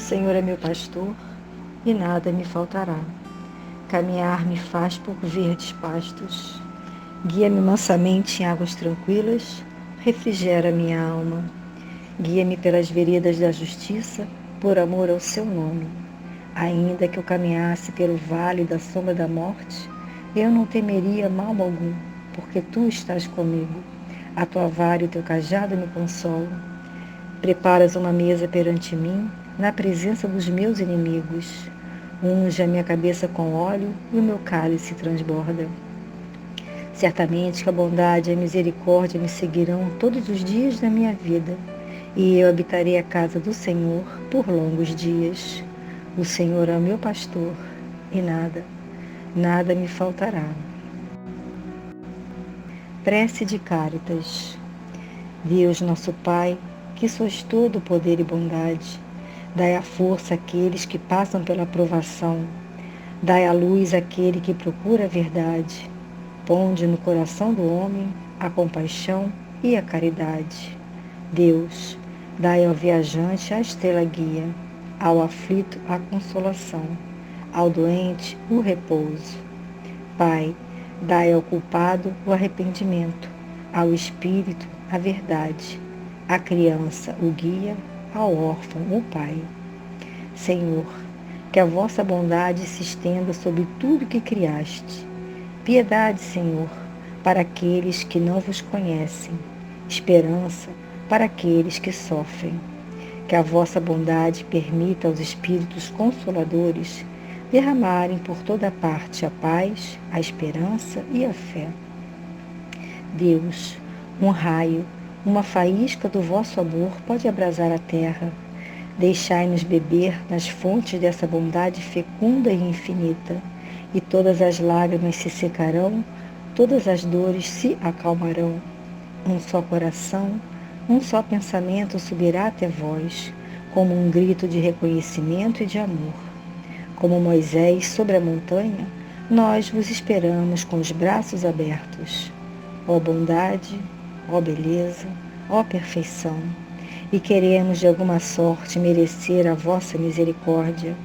Senhor é meu pastor e nada me faltará. Caminhar me faz por verdes pastos. Guia-me mansamente em águas tranquilas, refrigera minha alma. Guia-me pelas veredas da justiça, por amor ao seu nome. Ainda que eu caminhasse pelo vale da sombra da morte, eu não temeria mal algum, porque tu estás comigo. A tua vara e o teu cajado me consolam. Preparas uma mesa perante mim, na presença dos meus inimigos. Unge a minha cabeça com óleo e o meu cálice transborda. Certamente que a bondade e a misericórdia me seguirão todos os dias da minha vida, e eu habitarei a casa do Senhor por longos dias. O Senhor é o meu pastor, e nada me faltará. Prece de Cáritas. Deus nosso Pai, que sois todo poder e bondade, dai a força àqueles que passam pela provação, dai a luz àquele que procura a verdade, ponde no coração do homem a compaixão e a caridade. Deus, dai ao viajante a estrela guia, ao aflito a consolação, ao doente o repouso. Pai, dai ao culpado o arrependimento, ao espírito a verdade, à criança o guia, ao órfão o pai. Senhor, que a vossa bondade se estenda sobre tudo que criaste. Piedade, Senhor, para aqueles que não vos conhecem. Esperança para aqueles que sofrem. Que a vossa bondade permita aos espíritos consoladores derramarem por toda parte a paz, a esperança e a fé. Deus, um raio, uma faísca do vosso amor pode abrasar a terra. Deixai-nos beber nas fontes dessa bondade fecunda e infinita, e todas as lágrimas se secarão, todas as dores se acalmarão. Um só coração, um só pensamento subirá até vós, como um grito de reconhecimento e de amor. Como Moisés sobre a montanha, nós vos esperamos com os braços abertos. Ó bondade, ó beleza, ó perfeição, e queremos de alguma sorte merecer a vossa misericórdia.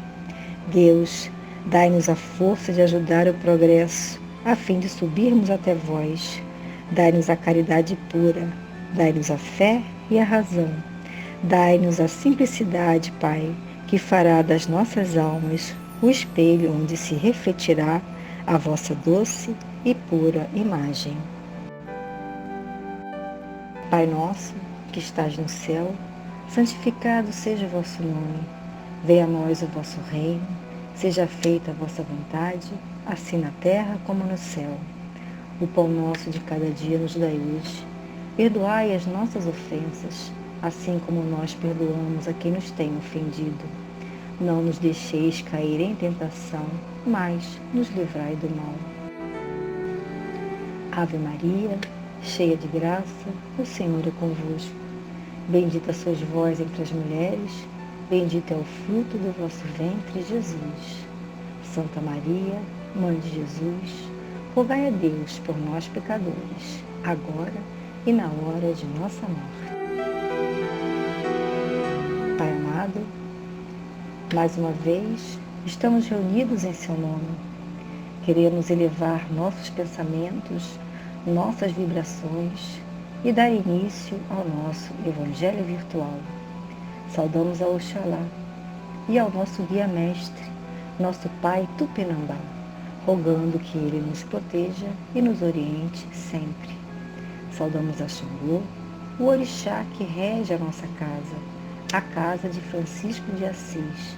Deus, dai-nos a força de ajudar o progresso, a fim de subirmos até vós. Dai-nos a caridade pura, dai-nos a fé e a razão. Dai-nos a simplicidade, Pai, que fará das nossas almas o espelho onde se refletirá a vossa doce e pura imagem. Pai nosso, que estás no céu, santificado seja o vosso nome. Venha a nós o vosso reino, seja feita a vossa vontade, assim na terra como no céu. O pão nosso de cada dia nos dai hoje. Perdoai as nossas ofensas, assim como nós perdoamos a quem nos tem ofendido. Não nos deixeis cair em tentação, mas nos livrai do mal. Ave Maria, cheia de graça, o Senhor é convosco. Bendita sois vós entre as mulheres, bendito é o fruto do vosso ventre, Jesus. Santa Maria, Mãe de Jesus, rogai a Deus por nós pecadores, agora e na hora de nossa morte. Pai amado, mais uma vez estamos reunidos em seu nome. Queremos elevar nossos pensamentos, nossas vibrações e dar início ao nosso Evangelho virtual. Saudamos a Oxalá e ao nosso guia-mestre, nosso Pai Tupinambá, rogando que Ele nos proteja e nos oriente sempre. Saudamos a Xangô, o orixá que rege a nossa casa, a casa de Francisco de Assis.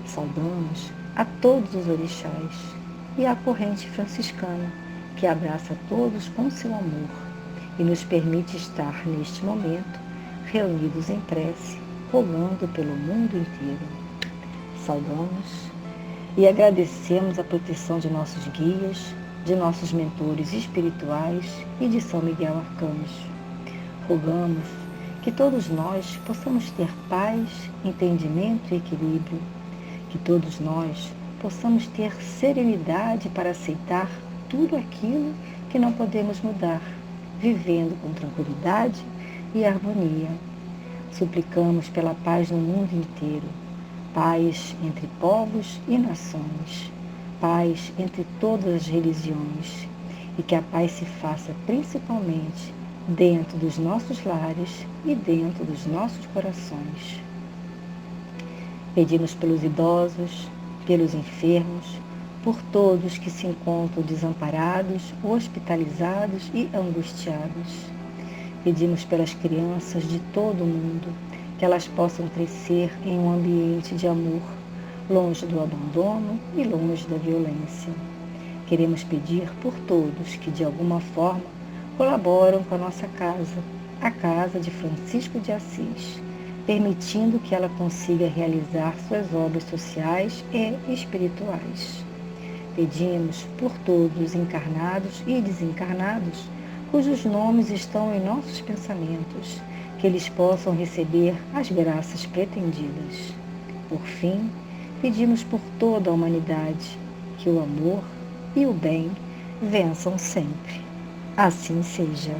Saudamos a todos os orixás e a corrente franciscana, que abraça todos com seu amor e nos permite estar neste momento reunidos em prece, rogando pelo mundo inteiro. Saudamos e agradecemos a proteção de nossos guias, de nossos mentores espirituais e de São Miguel Arcanjo. Rogamos que todos nós possamos ter paz, entendimento e equilíbrio, que todos nós possamos ter serenidade para aceitar tudo aquilo que não podemos mudar, vivendo com tranquilidade e harmonia. Suplicamos pela paz no mundo inteiro, paz entre povos e nações, paz entre todas as religiões, e que a paz se faça principalmente dentro dos nossos lares e dentro dos nossos corações. Pedimos pelos idosos, pelos enfermos, por todos que se encontram desamparados, hospitalizados e angustiados. Pedimos pelas crianças de todo o mundo, que elas possam crescer em um ambiente de amor, longe do abandono e longe da violência. Queremos pedir por todos que, de alguma forma, colaboram com a nossa casa, a casa de Francisco de Assis, permitindo que ela consiga realizar suas obras sociais e espirituais. Pedimos por todos encarnados e desencarnados, cujos nomes estão em nossos pensamentos, que eles possam receber as graças pretendidas. Por fim, pedimos por toda a humanidade, que o amor e o bem vençam sempre. Assim seja.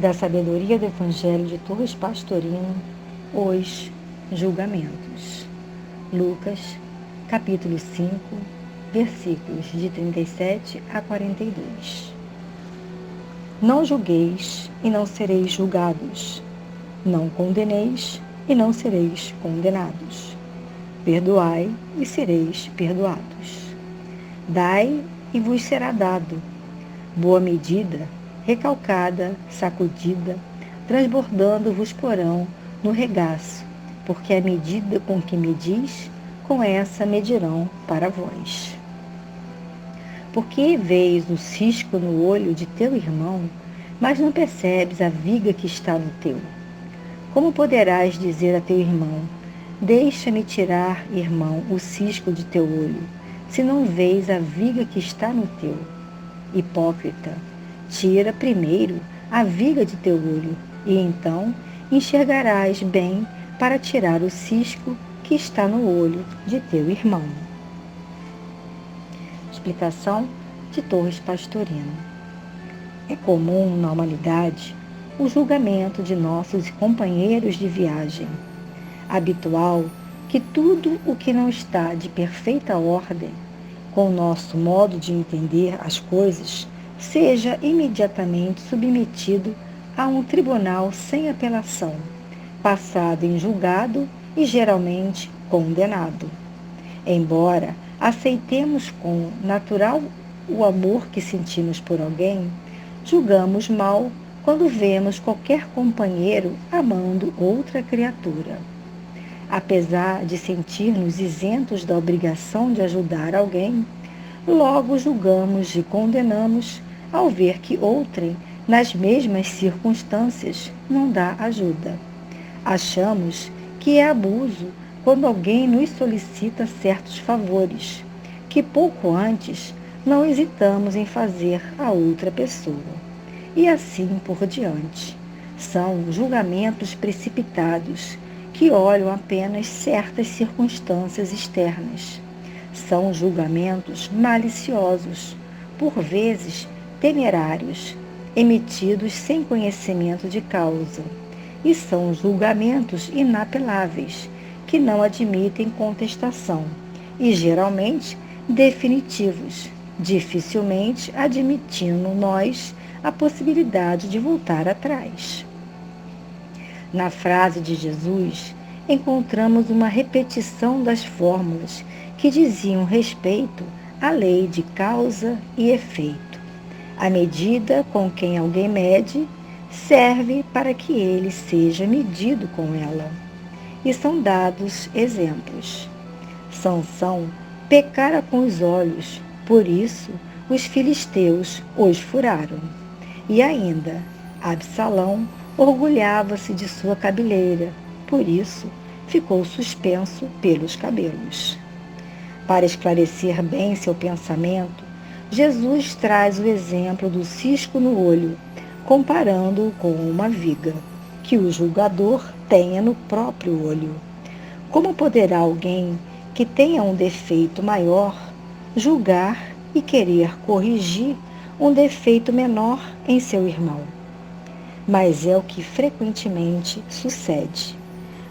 Da sabedoria do Evangelho de Torres Pastorino, os julgamentos. Lucas, capítulo 5, versículos de 37 a 42. Não julgueis e não sereis julgados. Não condeneis e não sereis condenados. Perdoai e sereis perdoados. Dai e vos será dado. Boa medida, recalcada, sacudida, transbordando vos porão no regaço, porque a medida com que medis, com essa medirão para vós. Porque vês o cisco no olho de teu irmão, mas não percebes a viga que está no teu? Como poderás dizer a teu irmão: deixa-me tirar, irmão, o cisco de teu olho, se não vês a viga que está no teu? Hipócrita, tira primeiro a viga de teu olho, e então enxergarás bem para tirar o cisco que está no olho de teu irmão. Explicação de Torres Pastorino. É comum na humanidade o julgamento de nossos companheiros de viagem. Habitual que tudo o que não está de perfeita ordem com o nosso modo de entender as coisas seja imediatamente submetido a um tribunal sem apelação, passado em julgado e geralmente condenado. Embora aceitemos com natural o amor que sentimos por alguém, julgamos mal quando vemos qualquer companheiro amando outra criatura. Apesar de sentir-nos isentos da obrigação de ajudar alguém, logo julgamos e condenamos ao ver que outrem, nas mesmas circunstâncias, não dá ajuda. Achamos que é abuso quando alguém nos solicita certos favores, que pouco antes não hesitamos em fazer a outra pessoa. E assim por diante. São julgamentos precipitados, que olham apenas certas circunstâncias externas. São julgamentos maliciosos, por vezes temerários, emitidos sem conhecimento de causa. E são julgamentos inapeláveis, que não admitem contestação, e geralmente definitivos, dificilmente admitindo nós a possibilidade de voltar atrás. Na frase de Jesus, encontramos uma repetição das fórmulas que diziam respeito à lei de causa e efeito. A medida com quem alguém mede serve para que ele seja medido com ela. E são dados exemplos. Sansão pecara com os olhos, por isso os filisteus os furaram. E ainda, Absalão orgulhava-se de sua cabeleira, por isso ficou suspenso pelos cabelos. Para esclarecer bem seu pensamento, Jesus traz o exemplo do cisco no olho, comparando-o com uma viga, que o julgador tenha no próprio olho. Como poderá alguém que tenha um defeito maior julgar e querer corrigir um defeito menor em seu irmão? Mas é o que frequentemente sucede.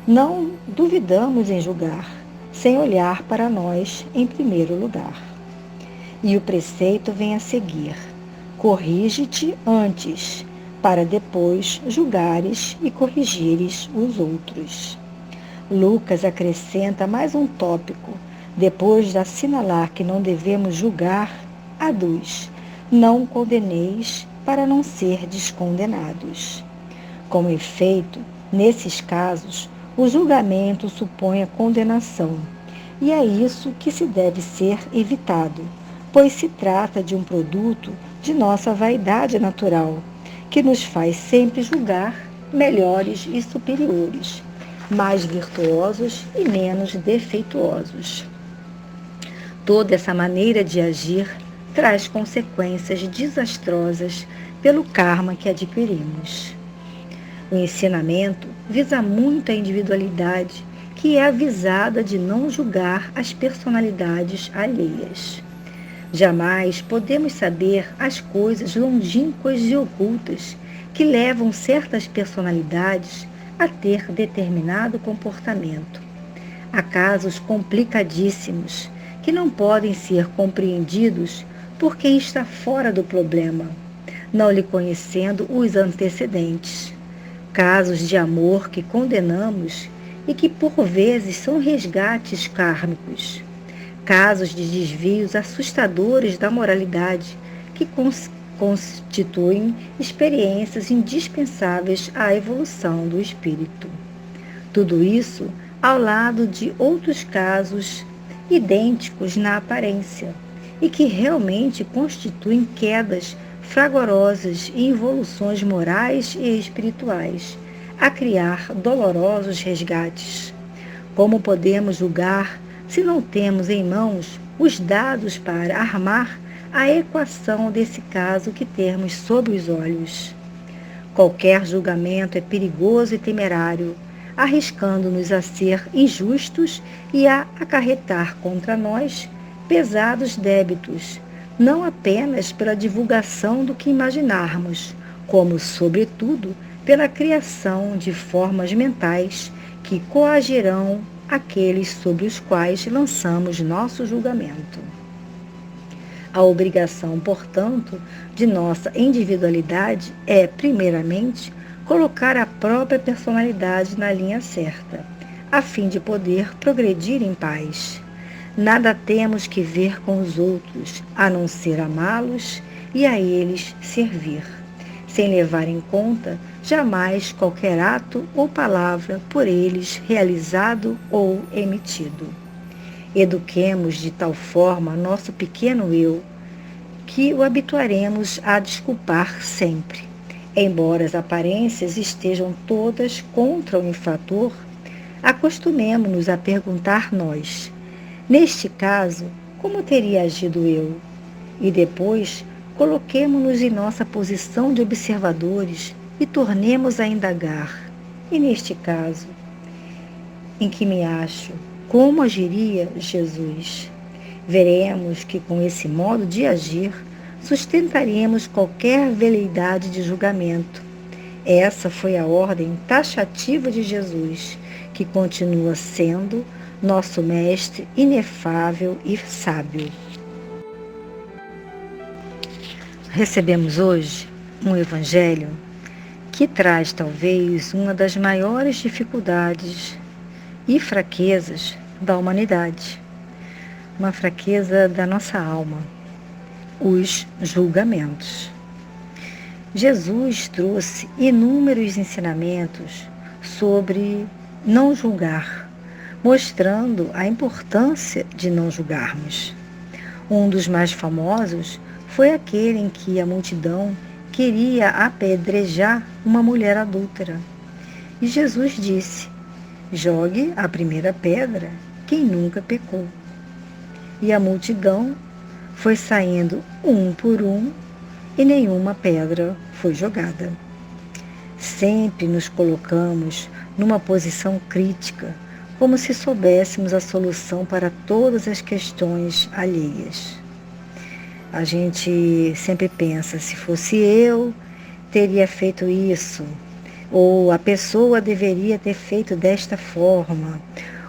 Não duvidamos em julgar, sem olhar para nós em primeiro lugar. E o preceito vem a seguir: corrige-te antes, para depois julgares e corrigires os outros. Lucas acrescenta mais um tópico, depois de assinalar que não devemos julgar, aduz: não condeneis, para não serdes condenados. Com efeito, nesses casos, o julgamento supõe a condenação, e é isso que se deve ser evitado, pois se trata de um produto de nossa vaidade natural, que nos faz sempre julgar melhores e superiores, mais virtuosos e menos defeituosos. Toda essa maneira de agir traz consequências desastrosas pelo karma que adquirimos. O ensinamento visa muito a individualidade, que é avisada de não julgar as personalidades alheias. Jamais podemos saber as coisas longínquas e ocultas que levam certas personalidades a ter determinado comportamento. Há casos complicadíssimos que não podem ser compreendidos por quem está fora do problema, não lhe conhecendo os antecedentes. Casos de amor que condenamos e que por vezes são resgates kármicos. Casos de desvios assustadores da moralidade que constituem experiências indispensáveis à evolução do espírito. Tudo isso ao lado de outros casos idênticos na aparência e que realmente constituem quedas fragorosas e involuções morais e espirituais, a criar dolorosos resgates. Como podemos julgar se não temos em mãos os dados para armar a equação desse caso que temos sob os olhos? Qualquer julgamento é perigoso e temerário, arriscando-nos a ser injustos e a acarretar contra nós pesados débitos, não apenas pela divulgação do que imaginarmos, como, sobretudo, pela criação de formas mentais que coagirão aqueles sobre os quais lançamos nosso julgamento. A obrigação, portanto, de nossa individualidade é, primeiramente, colocar a própria personalidade na linha certa, a fim de poder progredir em paz. Nada temos que ver com os outros, a não ser amá-los e a eles servir, sem levar em conta jamais qualquer ato ou palavra por eles realizado ou emitido. Eduquemos de tal forma nosso pequeno eu, que o habituaremos a desculpar sempre. Embora as aparências estejam todas contra o infrator, acostumemo-nos a perguntar nós: neste caso, como teria agido eu? E depois, coloquemo-nos em nossa posição de observadores e tornemos a indagar: e neste caso, em que me acho, como agiria Jesus? Veremos que com esse modo de agir, sustentaremos qualquer veleidade de julgamento. Essa foi a ordem taxativa de Jesus, que continua sendo nosso mestre inefável e sábio. Recebemos hoje um evangelho que traz talvez uma das maiores dificuldades e fraquezas da humanidade, uma fraqueza da nossa alma, os julgamentos. Jesus trouxe inúmeros ensinamentos sobre não julgar, mostrando a importância de não julgarmos. Um dos mais famosos foi aquele em que a multidão queria apedrejar uma mulher adúltera. E Jesus disse: jogue a primeira pedra quem nunca pecou. E a multidão foi saindo um por um e nenhuma pedra foi jogada. Sempre nos colocamos numa posição crítica, como se soubéssemos a solução para todas as questões alheias. A gente sempre pensa: se fosse eu, teria feito isso, ou a pessoa deveria ter feito desta forma,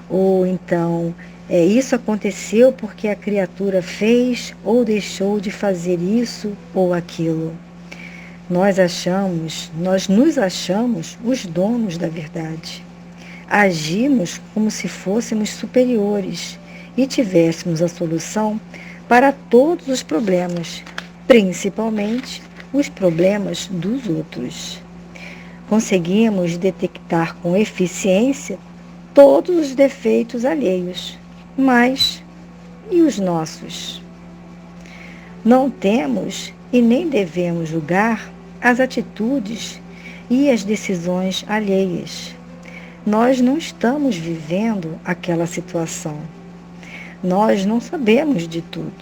ou então isso aconteceu porque a criatura fez ou deixou de fazer isso ou aquilo. Nós nos achamos os donos da verdade. Agimos como se fôssemos superiores e tivéssemos a solução para todos os problemas, principalmente os problemas dos outros. Conseguimos detectar com eficiência todos os defeitos alheios, mas e os nossos? Não temos e nem devemos julgar as atitudes e as decisões alheias. Nós não estamos vivendo aquela situação. Nós não sabemos de tudo.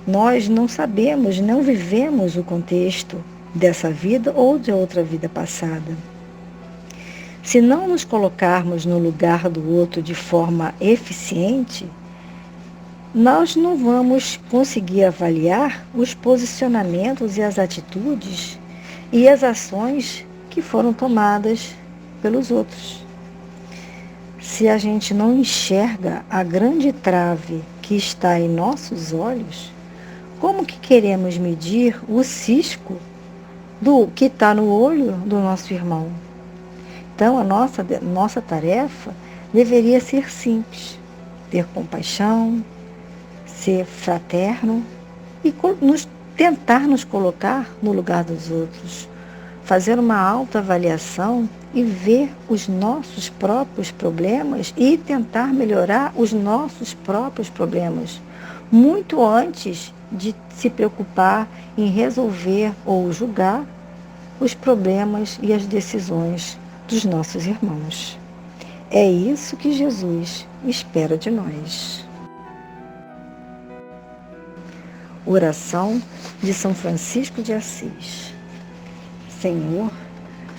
Nós não sabemos, não vivemos o contexto dessa vida ou de outra vida passada. Se não nos colocarmos no lugar do outro de forma eficiente, nós não vamos conseguir avaliar os posicionamentos e as atitudes e as ações que foram tomadas pelos outros. Se a gente não enxerga a grande trave que está em nossos olhos, como que queremos medir o cisco do que está no olho do nosso irmão? Então, a nossa tarefa deveria ser simples: ter compaixão, ser fraterno e tentar nos colocar no lugar dos outros, fazer uma autoavaliação e ver os nossos próprios problemas e tentar melhorar os nossos próprios problemas, muito antes de se preocupar em resolver ou julgar os problemas e as decisões dos nossos irmãos. É isso que Jesus espera de nós. Oração de São Francisco de Assis. Senhor,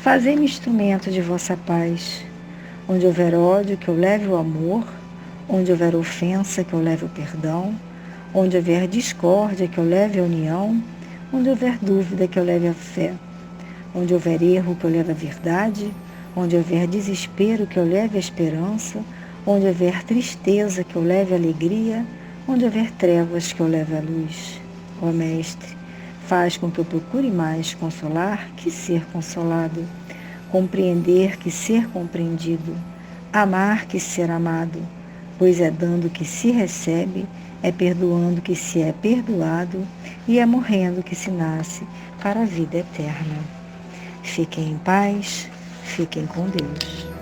fazei-me instrumento de vossa paz. Onde houver ódio, que eu leve o amor. Onde houver ofensa, que eu leve o perdão. Onde houver discórdia, que eu leve a união. Onde houver dúvida, que eu leve a fé. Onde houver erro, que eu leve a verdade. Onde houver desespero, que eu leve a esperança. Onde houver tristeza, que eu leve a alegria. Onde houver trevas, que eu leve a luz. Ó Mestre, faz com que eu procure mais consolar que ser consolado, compreender que ser compreendido, amar que ser amado, pois é dando que se recebe, é perdoando que se é perdoado e é morrendo que se nasce para a vida eterna. Fiquem em paz, fiquem com Deus.